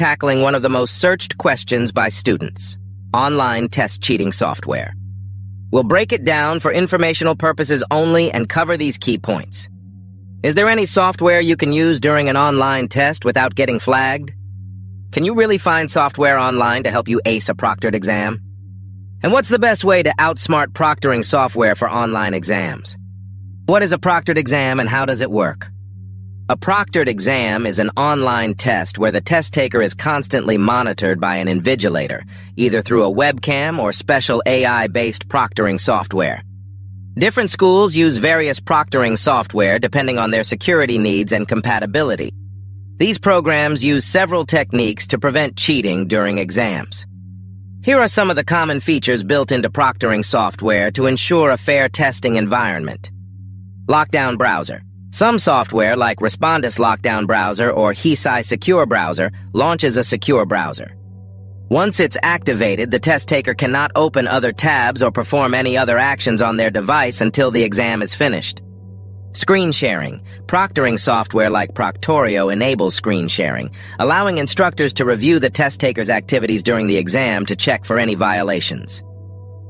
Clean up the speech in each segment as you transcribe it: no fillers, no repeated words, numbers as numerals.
tackling one of the most searched questions by students: online test cheating software. We'll break it down for informational purposes only and cover these key points. Is there any software you can use during an online test without getting flagged? Can you really find software online to help you ace a proctored exam? And what's the best way to outsmart proctoring software for online exams? What is a proctored exam and how does it work? A proctored exam is an online test where the test taker is constantly monitored by an invigilator, either through a webcam or special AI-based proctoring software. Different schools use various proctoring software depending on their security needs and compatibility. These programs use several techniques to prevent cheating during exams. Here are some of the common features built into proctoring software to ensure a fair testing environment. Lockdown browser. Some software, like Respondus Lockdown Browser or HESI Secure Browser, launches a secure browser. Once it's activated, the test taker cannot open other tabs or perform any other actions on their device until the exam is finished. Screen sharing. Proctoring software like Proctorio enables screen sharing, allowing instructors to review the test taker's activities during the exam to check for any violations.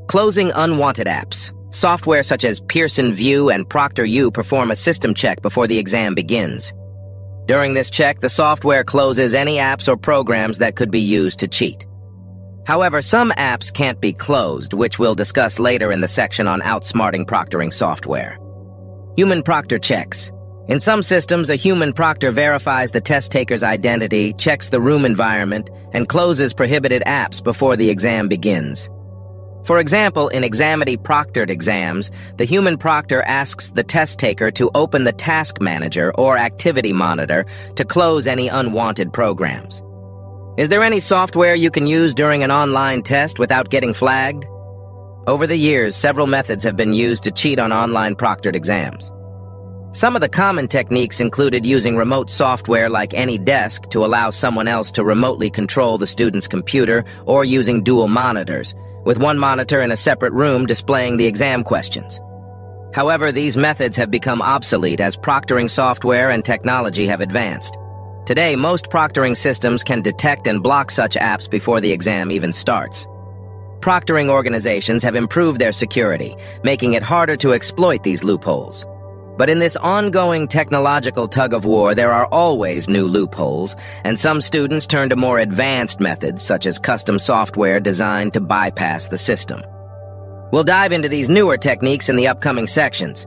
Closing unwanted apps. Software such as Pearson VUE and ProctorU perform a system check before the exam begins. During this check, the software closes any apps or programs that could be used to cheat. However, some apps can't be closed, which we'll discuss later in the section on outsmarting proctoring software. Human proctor checks. In some systems, a human proctor verifies the test taker's identity, checks the room environment, and closes prohibited apps before the exam begins. For example, in Examity proctored exams, the human proctor asks the test taker to open the task manager or activity monitor to close any unwanted programs. Is there any software you can use during an online test without getting flagged? Over the years, several methods have been used to cheat on online proctored exams. Some of the common techniques included using remote software like AnyDesk to allow someone else to remotely control the student's computer, or using dual monitors, with one monitor in a separate room displaying the exam questions. However, these methods have become obsolete as proctoring software and technology have advanced. Today, most proctoring systems can detect and block such apps before the exam even starts. Proctoring organizations have improved their security, making it harder to exploit these loopholes. But in this ongoing technological tug-of-war, there are always new loopholes, and some students turn to more advanced methods, such as custom software designed to bypass the system. We'll dive into these newer techniques in the upcoming sections.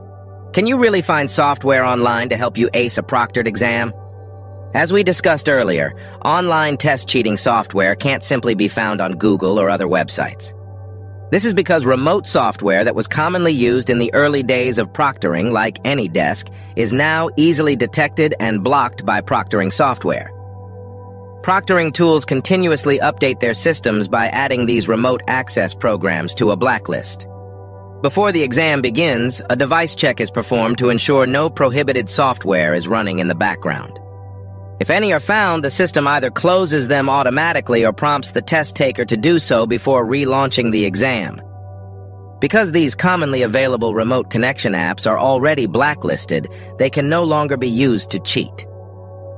Can you really find software online to help you ace a proctored exam? As we discussed earlier, online test cheating software can't simply be found on Google or other websites. This is because remote software that was commonly used in the early days of proctoring, like AnyDesk, is now easily detected and blocked by proctoring software. Proctoring tools continuously update their systems by adding these remote access programs to a blacklist. Before the exam begins, a device check is performed to ensure no prohibited software is running in the background. If any are found, the system either closes them automatically or prompts the test taker to do so before relaunching the exam. Because these commonly available remote connection apps are already blacklisted, they can no longer be used to cheat.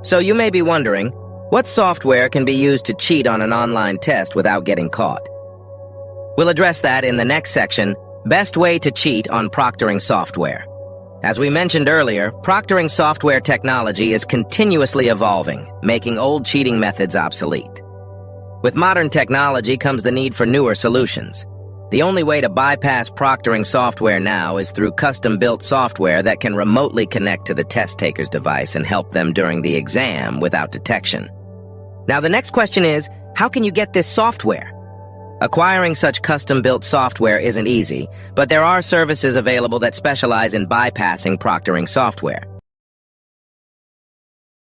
So you may be wondering, what software can be used to cheat on an online test without getting caught? We'll address that in the next section, Best Way to Cheat on Proctoring Software. As we mentioned earlier, proctoring software technology is continuously evolving, making old cheating methods obsolete. With modern technology comes the need for newer solutions. The only way to bypass proctoring software now is through custom-built software that can remotely connect to the test taker's device and help them during the exam without detection. Now the next question is, how can you get this software? Acquiring such custom-built software isn't easy, but there are services available that specialize in bypassing proctoring software.